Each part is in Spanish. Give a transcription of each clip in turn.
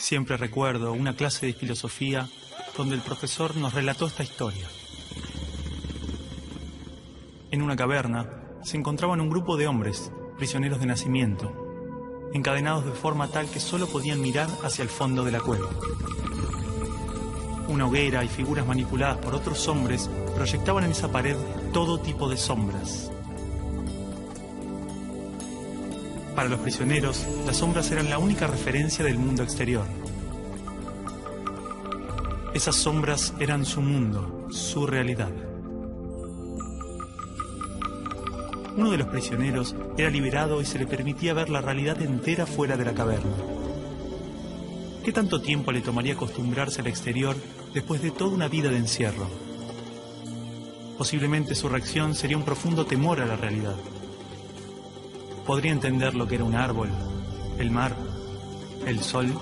Siempre recuerdo una clase de filosofía donde el profesor nos relató esta historia. En una caverna se encontraban un grupo de hombres, prisioneros de nacimiento, encadenados de forma tal que solo podían mirar hacia el fondo de la cueva. Una hoguera y figuras manipuladas por otros hombres proyectaban en esa pared todo tipo de sombras. Para los prisioneros, las sombras eran la única referencia del mundo exterior. Esas sombras eran su mundo, su realidad. Uno de los prisioneros era liberado y se le permitía ver la realidad entera fuera de la caverna. ¿Qué tanto tiempo le tomaría acostumbrarse al exterior después de toda una vida de encierro? Posiblemente su reacción sería un profundo temor a la realidad. Podría entender lo que era un árbol, el mar, el sol.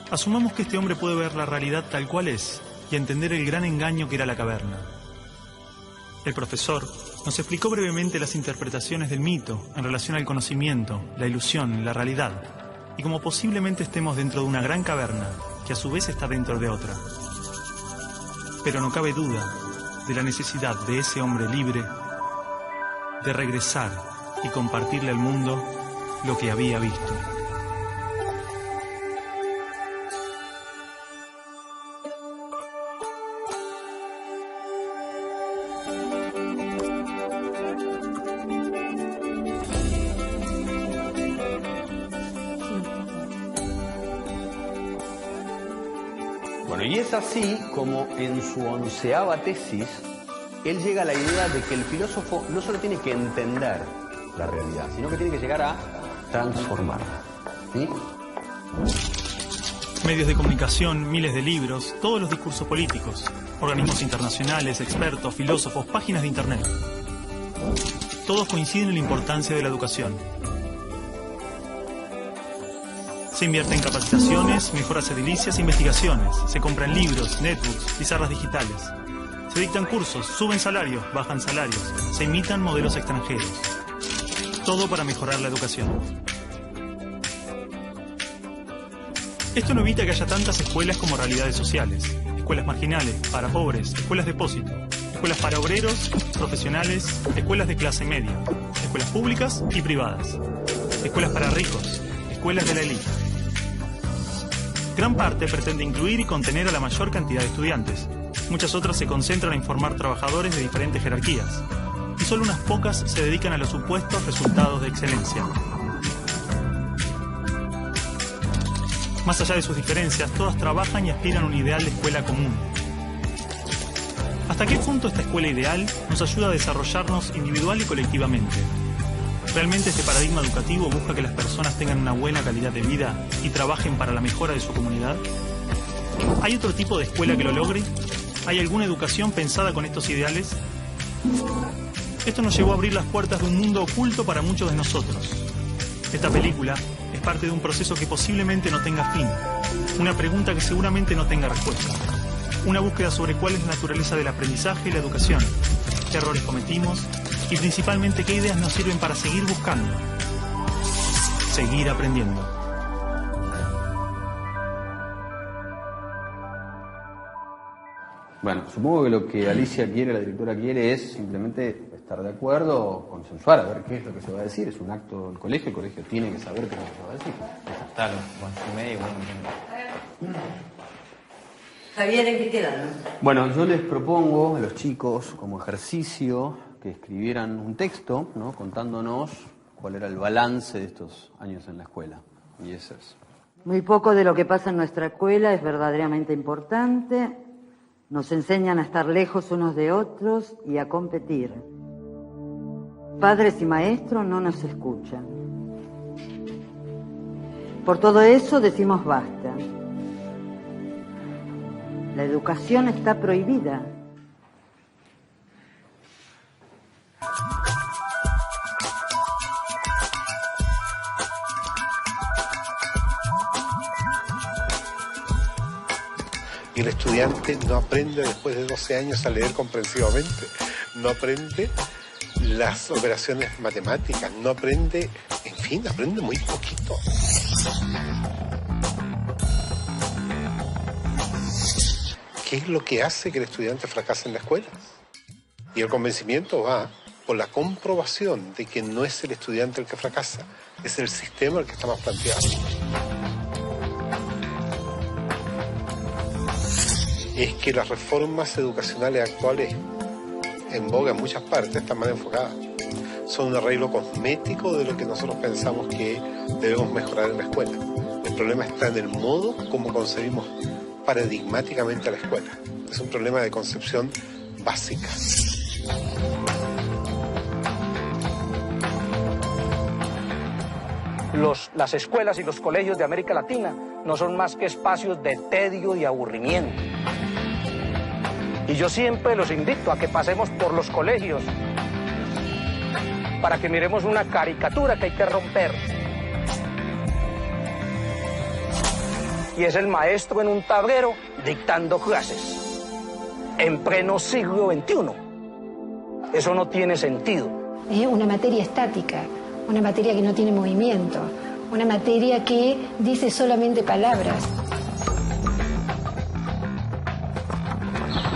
Asumamos que este hombre puede ver la realidad tal cual es y entender el gran engaño que era la caverna. El profesor nos explicó brevemente las interpretaciones del mito en relación al conocimiento, la ilusión, la realidad, y cómo posiblemente estemos dentro de una gran caverna que a su vez está dentro de otra. Pero no cabe duda de la necesidad de ese hombre libre de regresar y compartirle al mundo lo que había visto. Bueno, y es así como en su 11ª tesis él llega a la idea de que el filósofo no solo tiene que entender la realidad, sino que tiene que llegar a transformarla. ¿Sí? Medios de comunicación, miles de libros, todos los discursos políticos, organismos internacionales, expertos, filósofos, páginas de internet. Todos coinciden en la importancia de la educación. Se invierte en capacitaciones, mejoras edilicias e investigaciones. Se compran libros, netbooks, pizarras digitales. Se dictan cursos, suben salarios, bajan salarios. Se imitan modelos extranjeros. Todo para mejorar la educación. Esto no evita que haya tantas escuelas como realidades sociales. Escuelas marginales, para pobres, escuelas depósito. Escuelas para obreros, profesionales, escuelas de clase media. Escuelas públicas y privadas. Escuelas para ricos, escuelas de la élite. Gran parte pretende incluir y contener a la mayor cantidad de estudiantes. Muchas otras se concentran en formar trabajadores de diferentes jerarquías. Y solo unas pocas se dedican a los supuestos resultados de excelencia. Más allá de sus diferencias, todas trabajan y aspiran a un ideal de escuela común. ¿Hasta qué punto esta escuela ideal nos ayuda a desarrollarnos individual y colectivamente? ¿Realmente este paradigma educativo busca que las personas tengan una buena calidad de vida y trabajen para la mejora de su comunidad? ¿Hay otro tipo de escuela que lo logre? ¿Hay alguna educación pensada con estos ideales? Esto nos llevó a abrir las puertas de un mundo oculto para muchos de nosotros. Esta película es parte de un proceso que posiblemente no tenga fin, una pregunta que seguramente no tenga respuesta, una búsqueda sobre cuál es la naturaleza del aprendizaje y la educación, qué errores cometimos y principalmente qué ideas nos sirven para seguir buscando, seguir aprendiendo. Bueno, supongo que lo que Alicia quiere, la directora quiere, es simplemente estar de acuerdo, consensuar, a ver qué es lo que se va a decir. Es un acto del colegio, el colegio tiene que saber qué es lo que se va a decir. Claro, 11:30, bueno. Javier, ¿en qué quedaron? Bueno, yo les propongo a los chicos, como ejercicio, que escribieran un texto, ¿no?, contándonos cuál era el balance de estos años en la escuela. Y eso es. Muy poco de lo que pasa en nuestra escuela es verdaderamente importante. Nos enseñan a estar lejos unos de otros y a competir. Padres y maestros no nos escuchan. Por todo eso decimos basta. La educación está prohibida. Y el estudiante no aprende después de 12 años a leer comprensivamente, no aprende las operaciones matemáticas, no aprende, en fin, aprende muy poquito. ¿qué es lo que hace que el estudiante fracase en la escuela? Y el convencimiento va por la comprobación de que no es el estudiante el que fracasa, es el sistema el que está más planteado. Es que las reformas educacionales actuales, en boga en muchas partes, están mal enfocadas. Son un arreglo cosmético de lo que nosotros pensamos que debemos mejorar en la escuela. El problema está en el modo como concebimos paradigmáticamente a la escuela. Es un problema de concepción básica. Las escuelas y los colegios de América Latina no son más que espacios de tedio y aburrimiento. Y yo siempre los invito a que pasemos por los colegios para que miremos una caricatura que hay que romper. Y es el maestro en un tablero dictando clases en pleno siglo XXI. Eso no tiene sentido. Es una materia estática, una materia que no tiene movimiento, una materia que dice solamente palabras.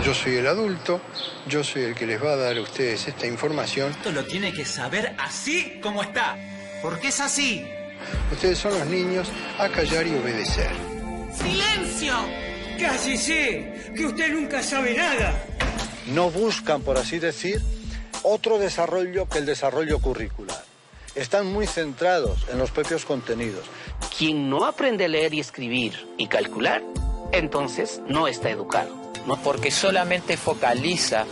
Yo soy el adulto, yo soy el que les va a dar a ustedes esta información. Esto lo tiene que saber así como está, porque es así. Ustedes son los niños, a callar y obedecer. ¡Silencio! ¡Cállese! ¡Que usted nunca sabe nada! No buscan, por así decir, otro desarrollo que el desarrollo curricular. Están muy centrados en los propios contenidos. Quien no aprende a leer y escribir y calcular, entonces no está educado. No, porque solamente focaliza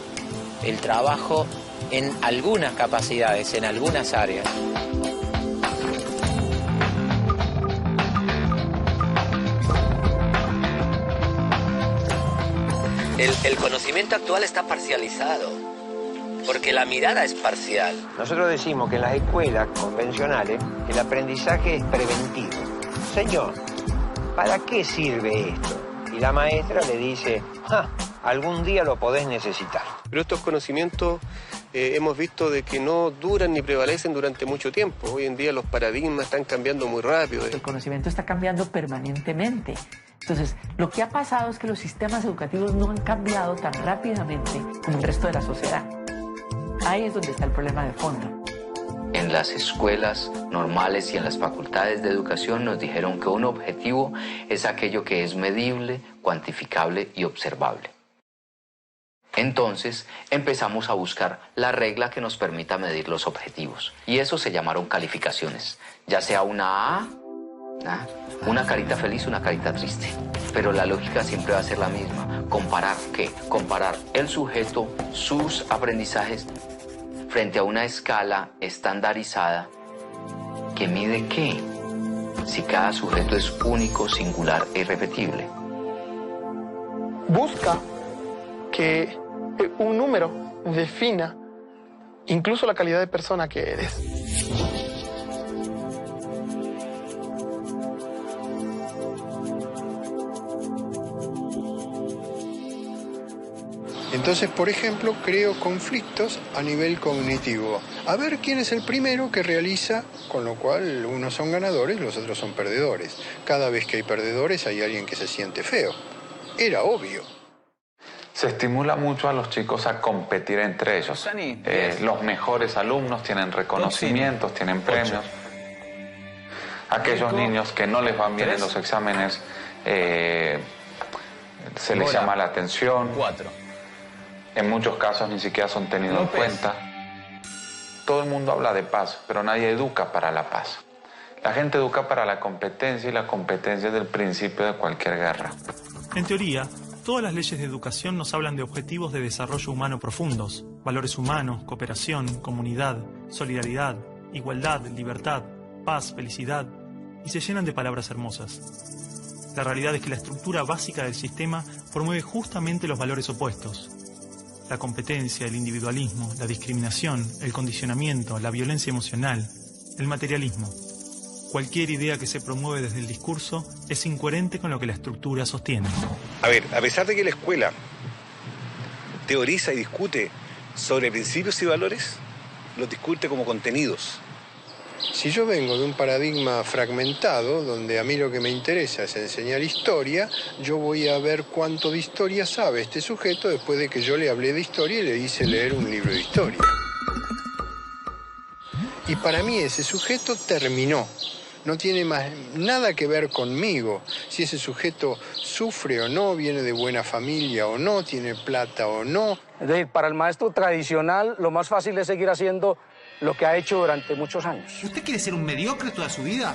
el trabajo en algunas capacidades, en algunas áreas. El conocimiento actual está parcializado, porque la mirada es parcial. Nosotros decimos que en las escuelas convencionales el aprendizaje es preventivo. Señor, ¿para qué sirve esto? Y la maestra le dice, algún día lo podés necesitar. Pero estos conocimientos hemos visto de que no duran ni prevalecen durante mucho tiempo. Hoy en día los paradigmas están cambiando muy rápido. El conocimiento está cambiando permanentemente. Entonces, lo que ha pasado es que los sistemas educativos no han cambiado tan rápidamente como el resto de la sociedad. Ahí es donde está el problema de fondo. En las escuelas normales y en las facultades de educación nos dijeron que un objetivo es aquello que es medible, cuantificable y observable. Entonces empezamos a buscar la regla que nos permita medir los objetivos. Y eso se llamaron calificaciones, ya sea una A, una carita feliz, una carita triste. Pero la lógica siempre va a ser la misma. ¿Comparar qué? Comparar el sujeto, sus aprendizajes, frente a una escala estandarizada que mide qué, si cada sujeto es único, singular e irrepetible. Busca que un número defina incluso la calidad de persona que eres. Entonces, por ejemplo, creo conflictos a nivel cognitivo. A ver quién es el primero que realiza, con lo cual unos son ganadores, los otros son perdedores. Cada vez que hay perdedores hay alguien que se siente feo. Era obvio. Se estimula mucho a los chicos a competir entre ellos. Los mejores alumnos tienen reconocimientos, tienen premios. Aquellos niños que no les van bien en los exámenes, se les llama la atención. En muchos casos ni siquiera son tenidos en cuenta. Todo el mundo habla de paz, pero nadie educa para la paz. La gente educa para la competencia y la competencia es el principio de cualquier guerra. En teoría, todas las leyes de educación nos hablan de objetivos de desarrollo humano profundos, valores humanos, cooperación, comunidad, solidaridad, igualdad, libertad, paz, felicidad, y se llenan de palabras hermosas. La realidad es que la estructura básica del sistema promueve justamente los valores opuestos. La competencia, el individualismo, la discriminación, el condicionamiento, la violencia emocional, el materialismo. Cualquier idea que se promueve desde el discurso es incoherente con lo que la estructura sostiene. A ver, a pesar de que la escuela teoriza y discute sobre principios y valores, los discute como contenidos. Si yo vengo de un paradigma fragmentado, donde a mí lo que me interesa es enseñar historia, yo voy a ver cuánto de historia sabe este sujeto después de que yo le hablé de historia y le hice leer un libro de historia. Y para mí ese sujeto terminó. No tiene más nada que ver conmigo. Si ese sujeto sufre o no, viene de buena familia o no, tiene plata o no. Es decir, para el maestro tradicional, lo más fácil es seguir haciendo lo que ha hecho durante muchos años. ¿Usted quiere ser un mediocre toda su vida?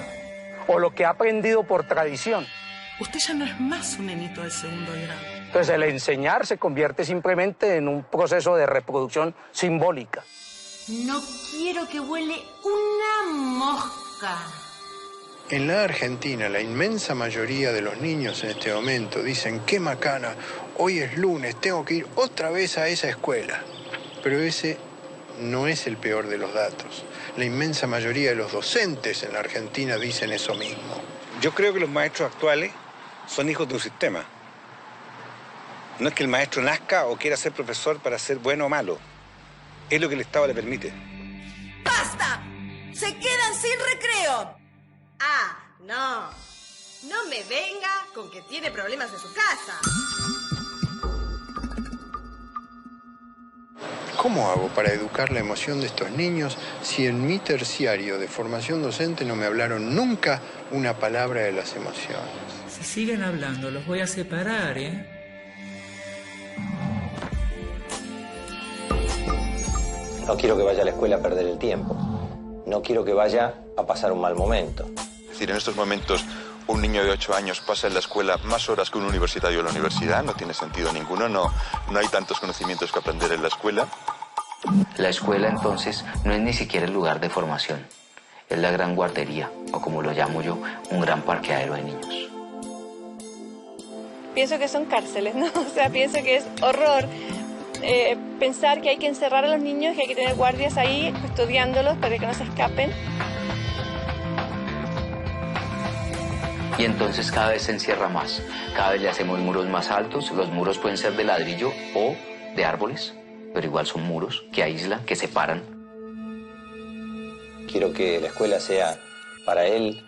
O lo que ha aprendido por tradición. Usted ya no es más un nenito de segundo grado. Entonces el enseñar se convierte simplemente en un proceso de reproducción simbólica. No quiero que vuele una mosca. En la Argentina, la inmensa mayoría de los niños en este momento dicen, qué macana, hoy es lunes, tengo que ir otra vez a esa escuela. Pero ese no es el peor de los datos. La inmensa mayoría de los docentes en la Argentina dicen eso mismo. Yo creo que los maestros actuales son hijos de un sistema. No es que el maestro nazca o quiera ser profesor para ser bueno o malo. Es lo que el Estado le permite. ¡Basta! ¡Se quedan sin recreo! Ah, no. No me venga con que tiene problemas en su casa. ¿Cómo hago para educar la emoción de estos niños si en mi terciario de formación docente no me hablaron nunca una palabra de las emociones? Si siguen hablando, los voy a separar, ¿eh? No quiero que vaya a la escuela a perder el tiempo. No quiero que vaya a pasar un mal momento. Es decir, en estos momentos un niño de 8 años pasa en la escuela más horas que un universitario en la universidad. No tiene sentido ninguno. No hay tantos conocimientos que aprender en la escuela. La escuela, entonces, no es ni siquiera el lugar de formación. Es la gran guardería, o como lo llamo yo, un gran parqueadero de niños. Pienso que son cárceles, ¿no? O sea, pienso que es horror pensar que hay que encerrar a los niños, que hay que tener guardias ahí custodiándolos para que no se escapen. Y entonces cada vez se encierra más. Cada vez le hacemos muros más altos. Los muros pueden ser de ladrillo o de árboles, pero igual son muros que aíslan, que separan. Quiero que la escuela sea para él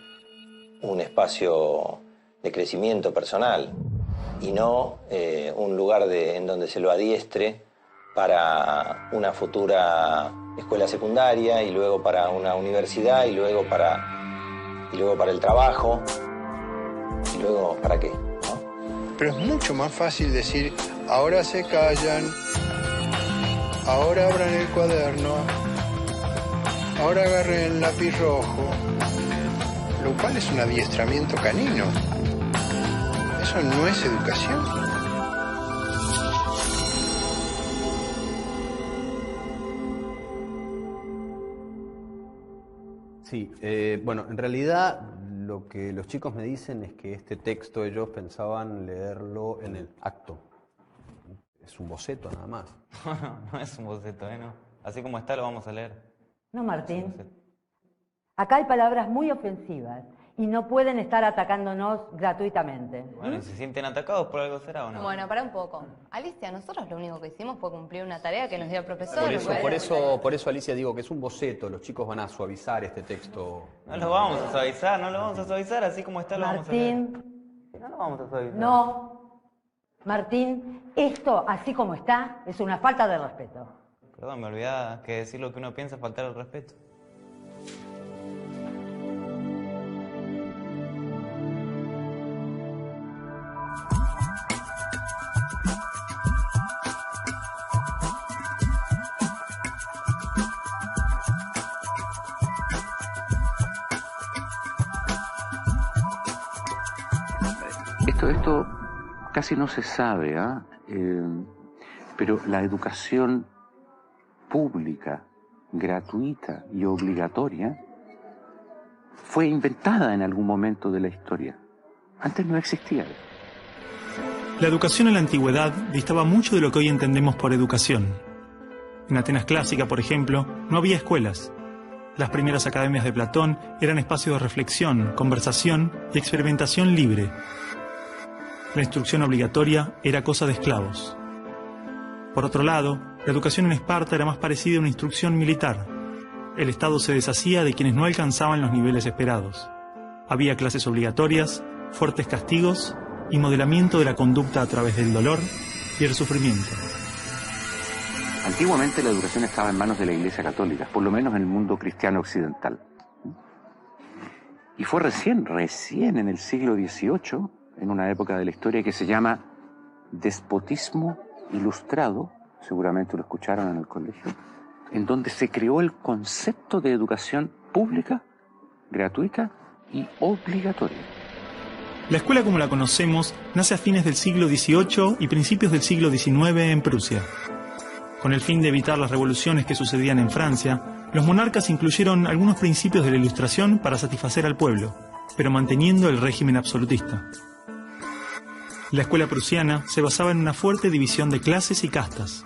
un espacio de crecimiento personal y no un lugar en donde se lo adiestre para una futura escuela secundaria y luego para una universidad y luego para el trabajo. ¿Y luego para qué? ¿No? Pero es mucho más fácil decir, ahora se callan, ahora abran el cuaderno, ahora agarren el lápiz rojo, lo cual es un adiestramiento canino. Eso no es educación. Sí, bueno, en realidad lo que los chicos me dicen es que este texto ellos pensaban leerlo en el acto. Es un boceto nada más. No es un boceto, ¿no? Así como está lo vamos a leer. No, Martín. Acá hay palabras muy ofensivas y no pueden estar atacándonos gratuitamente. Bueno, si se sienten atacados por algo será o no. Bueno, para un poco. Alicia, nosotros lo único que hicimos fue cumplir una tarea que nos dio el profesor. Por eso, Alicia, digo que es un boceto. Los chicos van a suavizar este texto. No lo vamos a suavizar, así como está lo vamos a leer. Martín. No lo vamos a suavizar. No. Martín, esto, así como está, es una falta de respeto. Perdón, me olvidaba que decir lo que uno piensa es faltar el respeto. Esto casi no se sabe, pero la educación pública, gratuita y obligatoria fue inventada en algún momento de la historia. Antes no existía. La educación en la antigüedad distaba mucho de lo que hoy entendemos por educación. En Atenas clásica, por ejemplo, no había escuelas. Las primeras academias de Platón eran espacios de reflexión, conversación y experimentación libre. La instrucción obligatoria era cosa de esclavos. Por otro lado, la educación en Esparta era más parecida a una instrucción militar. el Estado se deshacía de quienes no alcanzaban los niveles esperados. Había clases obligatorias, fuertes castigos y modelamiento de la conducta a través del dolor y el sufrimiento. Antiguamente la educación estaba en manos de la Iglesia Católica, por lo menos en el mundo cristiano occidental. Y fue recién en el siglo XVIII, en una época de la historia que se llama despotismo ilustrado, seguramente lo escucharon en el colegio, en donde se creó el concepto de educación pública, gratuita y obligatoria. La escuela como la conocemos nace a fines del siglo XVIII y principios del siglo XIX en Prusia. Con el fin de evitar las revoluciones que sucedían en Francia, los monarcas incluyeron algunos principios de la Ilustración para satisfacer al pueblo, pero manteniendo el régimen absolutista. La escuela prusiana se basaba en una fuerte división de clases y castas.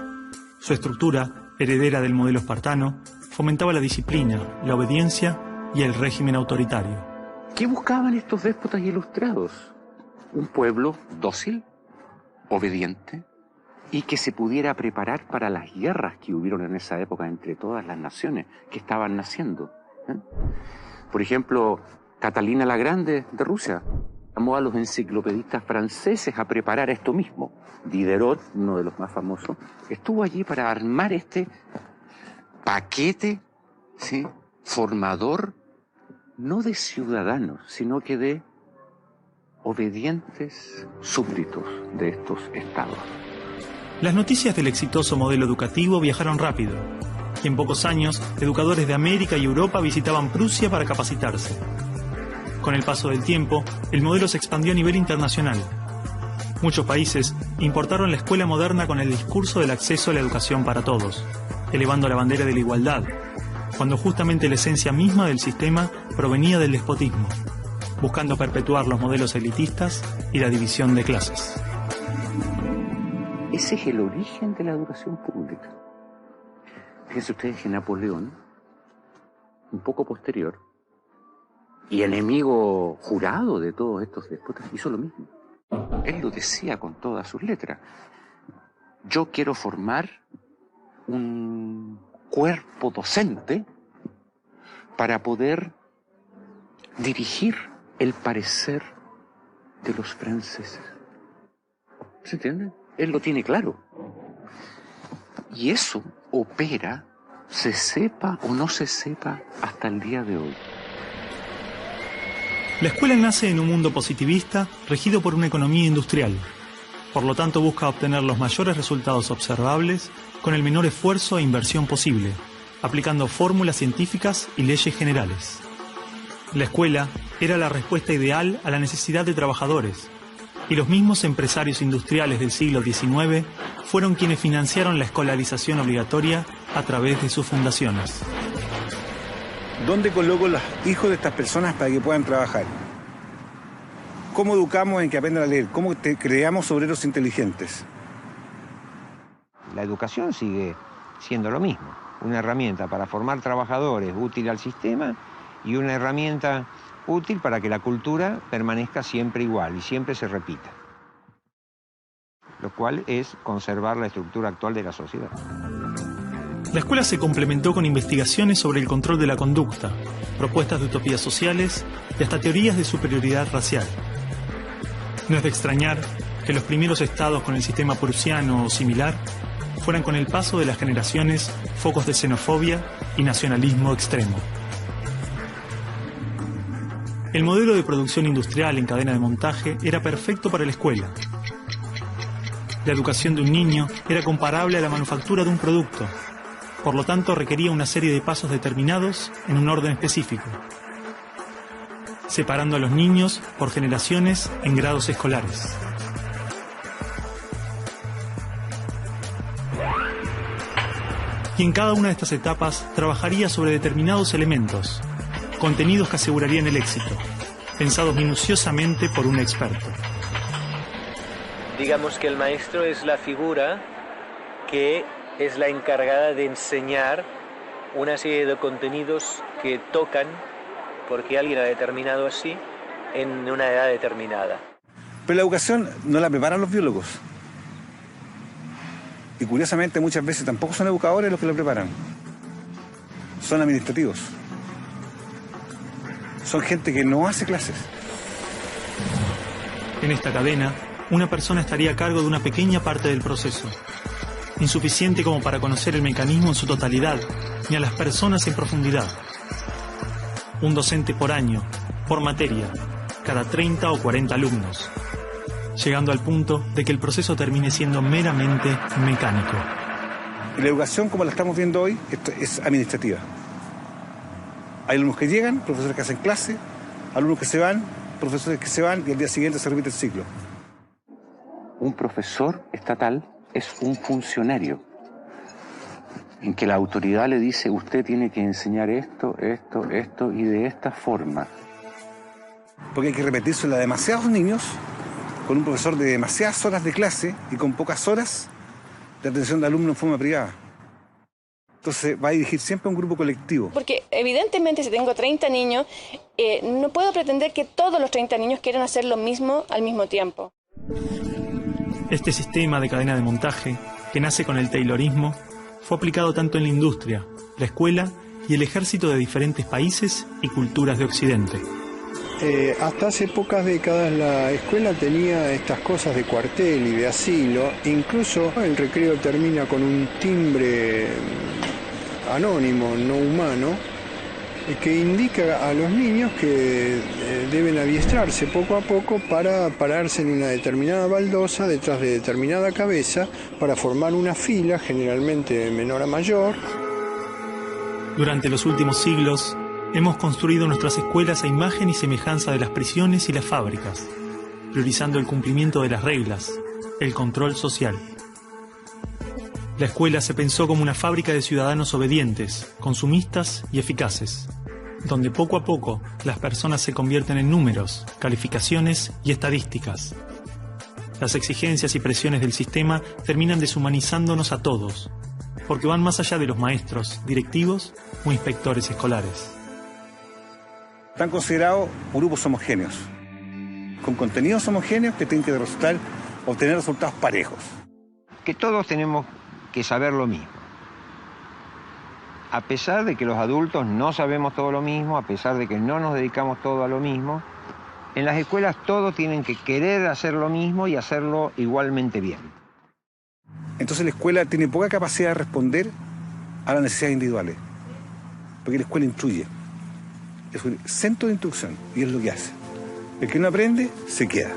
Su estructura, heredera del modelo espartano, fomentaba la disciplina, la obediencia y el régimen autoritario. ¿Qué buscaban estos déspotas ilustrados? Un pueblo dócil, obediente, y que se pudiera preparar para las guerras que hubieron en esa época entre todas las naciones que estaban naciendo. Por ejemplo, Catalina la Grande de Rusia llamó a los enciclopedistas franceses a preparar esto mismo. Diderot, uno de los más famosos, estuvo allí para armar este paquete, ¿sí?, formador, no de ciudadanos, sino que de obedientes súbditos de estos estados. Las noticias del exitoso modelo educativo viajaron rápido, y en pocos años, educadores de América y Europa visitaban Prusia para capacitarse. Con el paso del tiempo, el modelo se expandió a nivel internacional. Muchos países importaron la escuela moderna con el discurso del acceso a la educación para todos, elevando la bandera de la igualdad, cuando justamente la esencia misma del sistema provenía del despotismo, buscando perpetuar los modelos elitistas y la división de clases. Ese es el origen de la educación pública. Fíjense ustedes que Napoleón, un poco posterior, y enemigo jurado de todos estos déspotas, hizo lo mismo. Él lo decía con todas sus letras. Yo quiero formar un cuerpo docente para poder dirigir el parecer de los franceses. ¿Se entiende? Él lo tiene claro. Y eso opera, se sepa o no se sepa, hasta el día de hoy. La escuela nace en un mundo positivista regido por una economía industrial. Por lo tanto, busca obtener los mayores resultados observables con el menor esfuerzo e inversión posible, aplicando fórmulas científicas y leyes generales. La escuela era la respuesta ideal a la necesidad de trabajadores, y los mismos empresarios industriales del siglo XIX fueron quienes financiaron la escolarización obligatoria a través de sus fundaciones. ¿Dónde coloco los hijos de estas personas para que puedan trabajar? ¿Cómo educamos en que aprendan a leer? ¿Cómo creamos obreros inteligentes? La educación sigue siendo lo mismo, una herramienta para formar trabajadores útil al sistema y una herramienta útil para que la cultura permanezca siempre igual y siempre se repita, lo cual es conservar la estructura actual de la sociedad. La escuela se complementó con investigaciones sobre el control de la conducta, propuestas de utopías sociales y hasta teorías de superioridad racial. No es de extrañar que los primeros estados con el sistema prusiano o similar fueran con el paso de las generaciones focos de xenofobia y nacionalismo extremo. El modelo de producción industrial en cadena de montaje era perfecto para la escuela. La educación de un niño era comparable a la manufactura de un producto. Por lo tanto, requería una serie de pasos determinados en un orden específico, separando a los niños por generaciones en grados escolares. Y en cada una de estas etapas trabajaría sobre determinados elementos, contenidos que asegurarían el éxito, pensados minuciosamente por un experto. Digamos que el maestro es la figura que es la encargada de enseñar una serie de contenidos que tocan, porque alguien ha determinado así, en una edad determinada. Pero la educación no la preparan los biólogos. Y curiosamente muchas veces tampoco son educadores los que la preparan. son administrativos. Son gente que no hace clases. En esta cadena, una persona estaría a cargo de una pequeña parte del proceso, insuficiente como para conocer el mecanismo en su totalidad, ni a las personas en profundidad. Un docente por año, por materia, cada 30 o 40 alumnos, llegando al punto de que el proceso termine siendo meramente mecánico. Y la educación, como la estamos viendo hoy, es administrativa. Hay alumnos que llegan, profesores que hacen clase, alumnos que se van, profesores que se van, y al día siguiente se repite el ciclo. Un profesor estatal es un funcionario en que la autoridad le dice: usted tiene que enseñar esto, esto, esto y de esta forma. Porque hay que repetírselo a demasiados niños, con un profesor de demasiadas horas de clase y con pocas horas de atención de alumnos en forma privada. Entonces va a dirigir siempre a un grupo colectivo. Porque evidentemente si tengo 30 niños, no puedo pretender que todos los 30 niños quieran hacer lo mismo al mismo tiempo. Este sistema de cadena de montaje, que nace con el taylorismo, fue aplicado tanto en la industria, la escuela y el ejército de diferentes países y culturas de Occidente. Hasta hace pocas décadas la escuela tenía estas cosas de cuartel y de asilo. Incluso el recreo termina con un timbre anónimo, no humano, que indica a los niños que deben adiestrarse poco a poco para pararse en una determinada baldosa detrás de determinada cabeza para formar una fila, generalmente de menor a mayor. Durante los últimos siglos, hemos construido nuestras escuelas a imagen y semejanza de las prisiones y las fábricas, priorizando el cumplimiento de las reglas, el control social. La escuela se pensó como una fábrica de ciudadanos obedientes, consumistas y eficaces, donde poco a poco las personas se convierten en números, calificaciones y estadísticas. Las exigencias y presiones del sistema terminan deshumanizándonos a todos, porque van más allá de los maestros, directivos o inspectores escolares. Están considerados grupos homogéneos, con contenidos homogéneos que tienen que obtener resultados parejos. Que todos tenemos que saber lo mismo. A pesar de que los adultos no sabemos todo lo mismo, a pesar de que no nos dedicamos todo a lo mismo, en las escuelas todos tienen que querer hacer lo mismo y hacerlo igualmente bien. Entonces la escuela tiene poca capacidad de responder a las necesidades individuales, porque la escuela instruye. Es un centro de instrucción y es lo que hace. El que no aprende, se queda.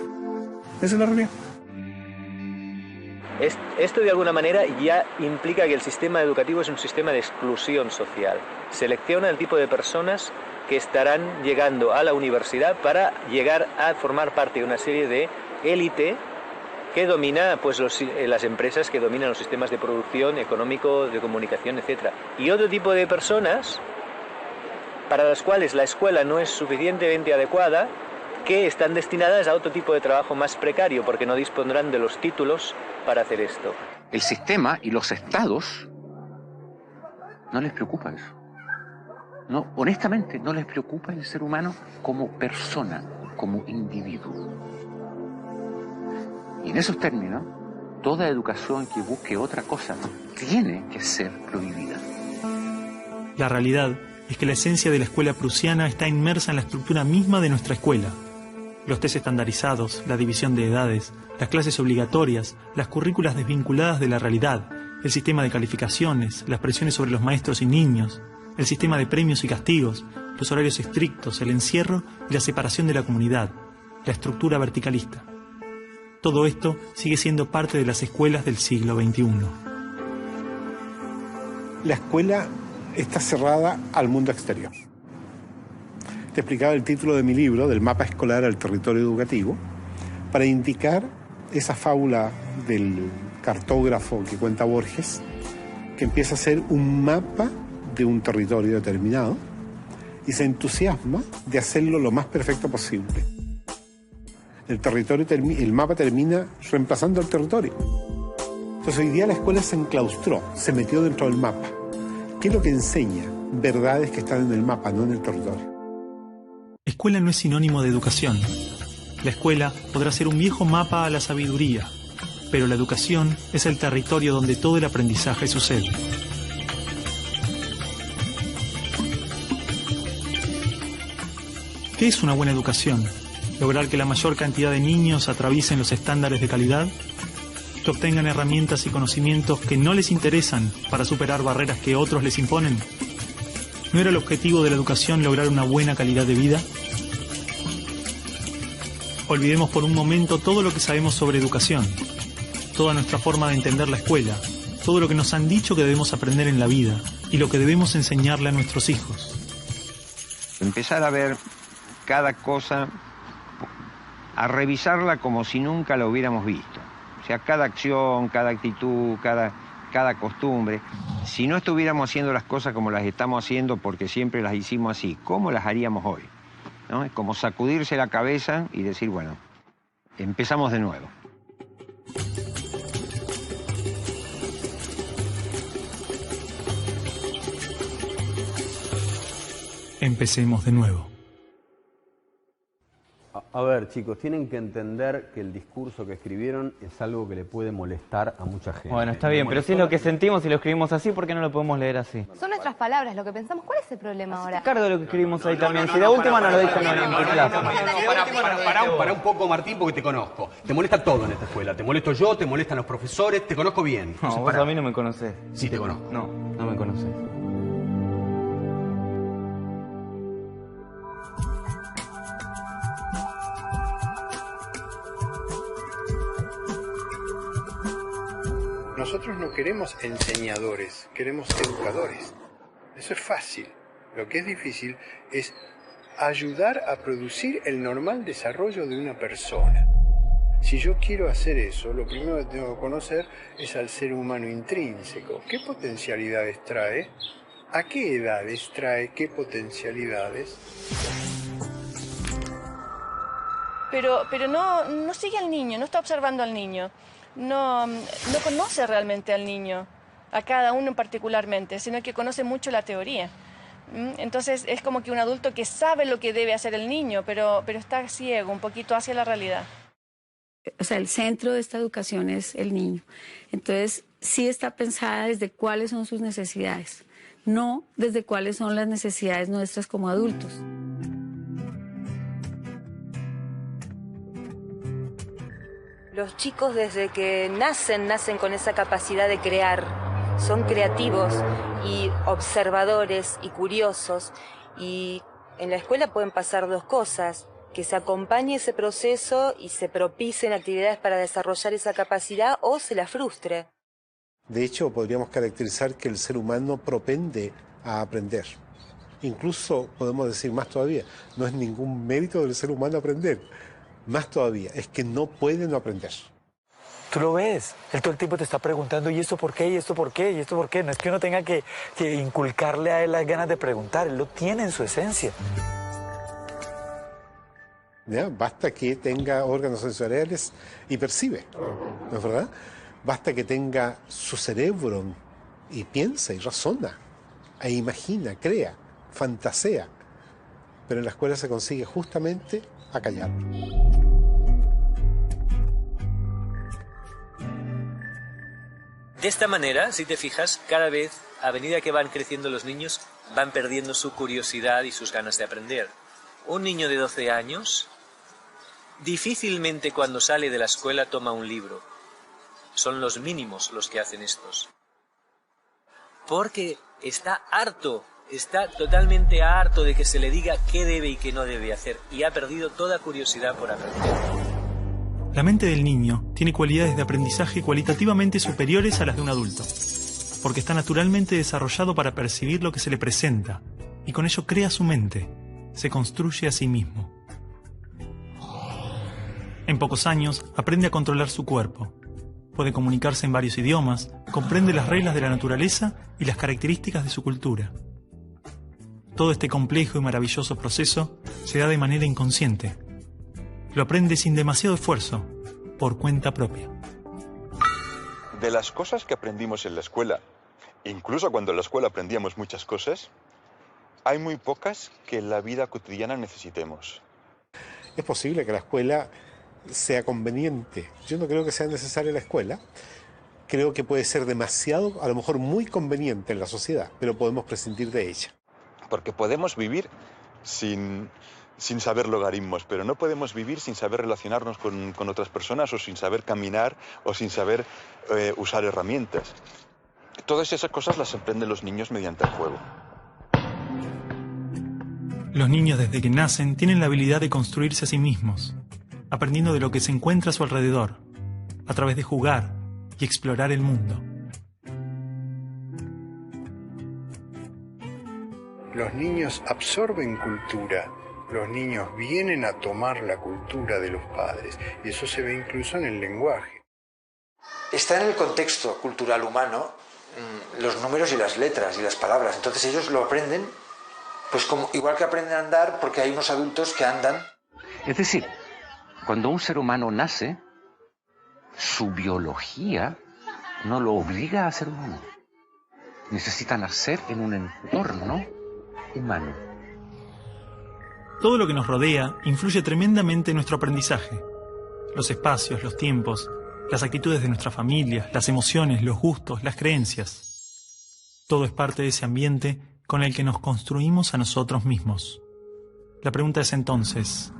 Esa es la realidad. Esto de alguna manera ya implica que el sistema educativo es un sistema de exclusión social. Selecciona el tipo de personas que estarán llegando a la universidad para llegar a formar parte de una serie de élite que domina pues, las empresas que dominan los sistemas de producción, económico, de comunicación, etc. Y otro tipo de personas para las cuales la escuela no es suficientemente adecuada, que están destinadas a otro tipo de trabajo más precario, porque no dispondrán de los títulos para hacer esto. El sistema y los estados no les preocupa eso. No, honestamente, no les preocupa el ser humano como persona, como individuo. Y en esos términos, toda educación que busque otra cosa tiene que ser prohibida. La realidad es que la esencia de la escuela prusiana está inmersa en la estructura misma de nuestra escuela. Los test estandarizados, la división de edades, las clases obligatorias, las currículas desvinculadas de la realidad, el sistema de calificaciones, las presiones sobre los maestros y niños, el sistema de premios y castigos, los horarios estrictos, el encierro y la separación de la comunidad, la estructura verticalista. Todo esto sigue siendo parte de las escuelas del siglo XXI. La escuela está cerrada al mundo exterior. Te explicaba el título de mi libro, del mapa escolar al territorio educativo, para indicar esa fábula del cartógrafo que cuenta Borges, que empieza a ser un mapa de un territorio determinado y se entusiasma de hacerlo lo más perfecto posible. El mapa termina reemplazando al territorio. Entonces hoy día la escuela se enclaustró, se metió dentro del mapa. ¿Qué es lo que enseña? Verdades que están en el mapa, no en el territorio. Escuela no es sinónimo de educación. La escuela podrá ser un viejo mapa a la sabiduría, pero la educación es el territorio donde todo el aprendizaje sucede. ¿Qué es una buena educación? ¿Lograr que la mayor cantidad de niños atraviesen los estándares de calidad? ¿Que obtengan herramientas y conocimientos que no les interesan para superar barreras que otros les imponen? ¿No era el objetivo de la educación lograr una buena calidad de vida? Olvidemos por un momento todo lo que sabemos sobre educación, toda nuestra forma de entender la escuela, todo lo que nos han dicho que debemos aprender en la vida y lo que debemos enseñarle a nuestros hijos. Empezar a ver cada cosa, a revisarla como si nunca la hubiéramos visto. O sea, cada acción, cada actitud, cada costumbre. Si no estuviéramos haciendo las cosas como las estamos haciendo porque siempre las hicimos así, ¿cómo las haríamos hoy? ¿No? Es como sacudirse la cabeza y decir, bueno, empezamos de nuevo. Empecemos de nuevo. A ver, chicos, tienen que entender que el discurso que escribieron es algo que le puede molestar a mucha gente. Bueno, está bien, pero si es lo que sentimos y lo escribimos así, ¿por qué no lo podemos leer así? Son nuestras palabras, lo que pensamos. ¿Cuál es el problema ahora? Cargo de lo que escribimos ahí también. Si la última no lo dicen en tu clase. Pará un poco, Martín, porque te conozco. Te molesta todo en esta escuela. Te molesto yo, te molestan los profesores, te conozco bien. No, vos a mí no me conocés. Sí te conozco. No, no me conocés. Nosotros no queremos enseñadores, queremos educadores. Eso es fácil. Lo que es difícil es ayudar a producir el normal desarrollo de una persona. Si yo quiero hacer eso, lo primero que tengo que conocer es al ser humano intrínseco. ¿Qué potencialidades trae? ¿A qué edades trae qué potencialidades? Pero no sigue al niño, no está observando al niño. No conoce realmente al niño, a cada uno particularmente, sino que conoce mucho la teoría. Entonces es como que un adulto que sabe lo que debe hacer el niño, pero está ciego un poquito hacia la realidad. O sea, el centro de esta educación es el niño. Entonces, sí está pensada desde cuáles son sus necesidades, no desde cuáles son las necesidades nuestras como adultos. Los chicos desde que nacen con esa capacidad de crear. Son creativos y observadores y curiosos. Y en la escuela pueden pasar dos cosas: que se acompañe ese proceso y se propicien actividades para desarrollar esa capacidad, o se la frustre. De hecho, podríamos caracterizar que el ser humano propende a aprender. Incluso podemos decir más todavía, no es ningún mérito del ser humano aprender. Más todavía, es que no puede no aprender. Tú lo ves, él todo el tiempo te está preguntando, ¿y esto por qué? ¿Y esto por qué? ¿Y esto por qué? No es que uno tenga que inculcarle a él las ganas de preguntar, él lo tiene en su esencia. ¿Ya? Basta que tenga órganos sensoriales y percibe, ¿no es verdad? Basta que tenga su cerebro y piensa y razona, e imagina, crea, fantasea. Pero en la escuela se consigue justamente a callar. De esta manera, si te fijas, cada vez, a medida que van creciendo los niños, van perdiendo su curiosidad y sus ganas de aprender. Un niño de 12 años difícilmente cuando sale de la escuela toma un libro. Son los mínimos los que hacen estos. Porque está harto. Está totalmente harto de que se le diga qué debe y qué no debe hacer, y ha perdido toda curiosidad por aprender. La mente del niño tiene cualidades de aprendizaje cualitativamente superiores a las de un adulto, porque está naturalmente desarrollado para percibir lo que se le presenta, y con ello crea su mente, se construye a sí mismo. En pocos años aprende a controlar su cuerpo, puede comunicarse en varios idiomas, comprende las reglas de la naturaleza y las características de su cultura. Todo este complejo y maravilloso proceso se da de manera inconsciente. Lo aprende sin demasiado esfuerzo, por cuenta propia. De las cosas que aprendimos en la escuela, incluso cuando en la escuela aprendíamos muchas cosas, hay muy pocas que en la vida cotidiana necesitemos. Es posible que la escuela sea conveniente. Yo no creo que sea necesaria la escuela. Creo que puede ser demasiado, a lo mejor muy conveniente en la sociedad, pero podemos prescindir de ella. Porque podemos vivir sin sin saber logaritmos, pero no podemos vivir sin saber relacionarnos con otras personas o sin saber caminar o sin saber usar herramientas. Todas esas cosas las aprenden los niños mediante el juego. Los niños desde que nacen tienen la habilidad de construirse a sí mismos, aprendiendo de lo que se encuentra a su alrededor, a través de jugar y explorar el mundo. Los niños absorben cultura, los niños vienen a tomar la cultura de los padres, y eso se ve incluso en el lenguaje. Está en el contexto cultural humano los números y las letras y las palabras, entonces ellos lo aprenden, pues como, igual que aprenden a andar porque hay unos adultos que andan. Es decir, cuando un ser humano nace, su biología no lo obliga a ser humano. Necesita nacer en un entorno humano. Todo lo que nos rodea influye tremendamente en nuestro aprendizaje. Los espacios, los tiempos, las actitudes de nuestra familia, las emociones, los gustos, las creencias. Todo es parte de ese ambiente con el que nos construimos a nosotros mismos. La pregunta es entonces,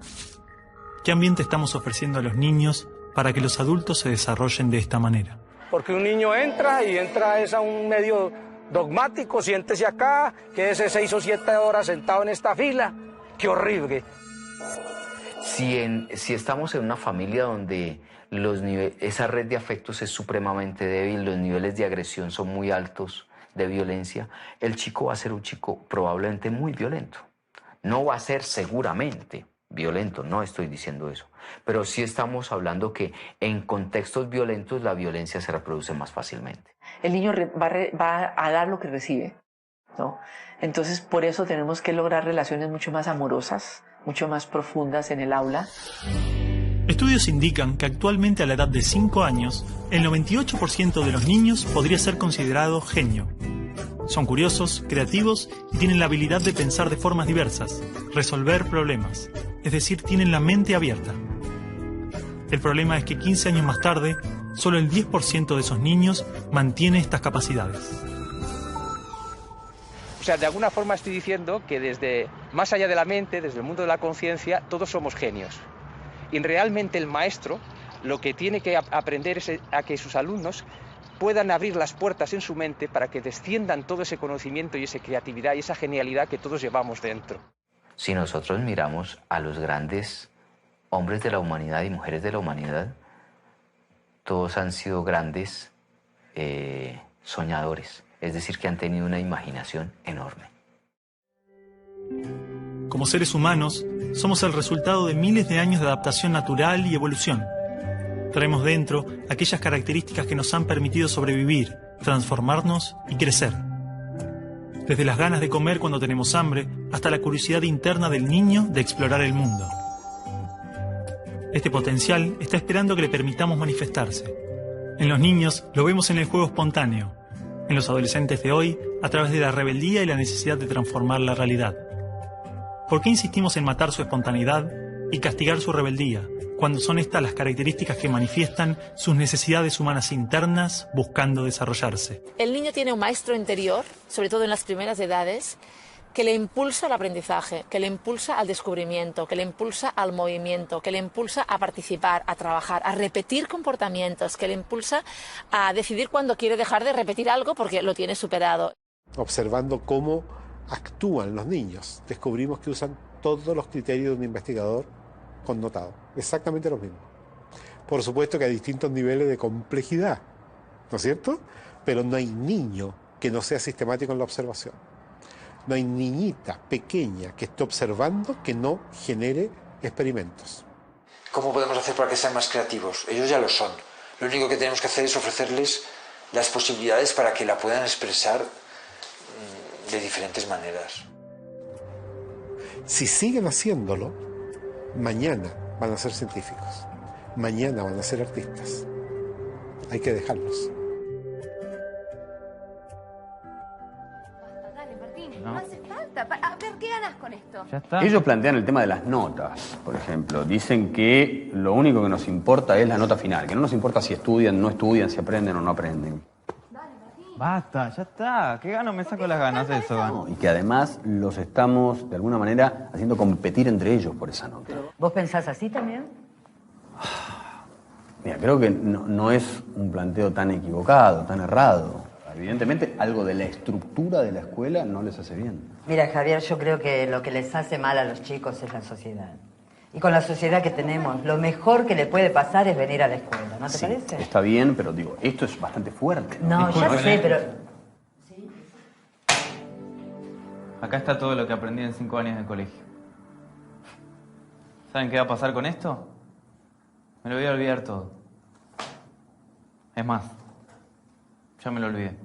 ¿qué ambiente estamos ofreciendo a los niños para que los adultos se desarrollen de esta manera? Porque un niño entra es a un medio dogmático, siéntese acá, quédese 6 o 7 horas sentado en esta fila. ¡Qué horrible! Si estamos en una familia donde esa red de afectos es supremamente débil, los niveles de agresión son muy altos, de violencia, el chico va a ser un chico probablemente muy violento. No va a ser seguramente violento, no estoy diciendo eso, pero sí estamos hablando que en contextos violentos la violencia se reproduce más fácilmente. El niño va a dar lo que recibe, ¿no? Entonces, por eso tenemos que lograr relaciones mucho más amorosas, mucho más profundas en el aula. Estudios indican que actualmente a la edad de 5 años, el 98% de los niños podría ser considerado genio. Son curiosos, creativos y tienen la habilidad de pensar de formas diversas, resolver problemas, es decir, tienen la mente abierta. El problema es que 15 años más tarde, solo el 10% de esos niños mantiene estas capacidades. O sea, de alguna forma estoy diciendo que desde más allá de la mente, desde el mundo de la conciencia, todos somos genios. Y realmente el maestro lo que tiene que aprender es a que sus alumnos puedan abrir las puertas en su mente para que desciendan todo ese conocimiento y esa creatividad y esa genialidad que todos llevamos dentro. Si nosotros miramos a los grandes hombres de la humanidad y mujeres de la humanidad, todos han sido grandes soñadores, es decir, que han tenido una imaginación enorme. Como seres humanos, somos el resultado de miles de años de adaptación natural y evolución. Traemos dentro aquellas características que nos han permitido sobrevivir, transformarnos y crecer. Desde las ganas de comer cuando tenemos hambre, hasta la curiosidad interna del niño de explorar el mundo. Este potencial está esperando que le permitamos manifestarse. En los niños lo vemos en el juego espontáneo, en los adolescentes de hoy a través de la rebeldía y la necesidad de transformar la realidad. ¿Por qué insistimos en matar su espontaneidad y castigar su rebeldía, cuando son estas las características que manifiestan sus necesidades humanas internas buscando desarrollarse? El niño tiene un maestro interior, sobre todo en las primeras edades, que le impulsa al aprendizaje, que le impulsa al descubrimiento, que le impulsa al movimiento, que le impulsa a participar, a trabajar, a repetir comportamientos, que le impulsa a decidir cuándo quiere dejar de repetir algo porque lo tiene superado. Observando cómo actúan los niños, descubrimos que usan todos los criterios de un investigador connotado, exactamente los mismos. Por supuesto que hay distintos niveles de complejidad, ¿no es cierto? Pero no hay niño que no sea sistemático en la observación. No hay niñita pequeña que esté observando que no genere experimentos. ¿Cómo podemos hacer para que sean más creativos? Ellos ya lo son. Lo único que tenemos que hacer es ofrecerles las posibilidades para que la puedan expresar de diferentes maneras. Si siguen haciéndolo, mañana van a ser científicos, mañana van a ser artistas. Hay que dejarlos. Dale, Martín, no hace falta. A ver, ¿qué ganas con esto? Ya está. Ellos plantean el tema de las notas, por ejemplo. Dicen que lo único que nos importa es la nota final, que no nos importa si estudian, no estudian, si aprenden o no aprenden. Basta, ya está. ¿Qué gano me saco las ganas de eso? No, y que además los estamos, de alguna manera, haciendo competir entre ellos por esa nota. ¿Vos pensás así también? Mira, creo que no es un planteo tan equivocado, tan errado. Evidentemente, algo de la estructura de la escuela no les hace bien. Mira, Javier, yo creo que lo que les hace mal a los chicos es la sociedad. Y con la sociedad que tenemos, lo mejor que le puede pasar es venir a la escuela, ¿no te parece? Está bien, pero digo, esto es bastante fuerte. No, ya sé, pero... Acá está todo lo que aprendí en 5 años de colegio. ¿Saben qué va a pasar con esto? Me lo voy a olvidar todo. Es más, ya me lo olvidé.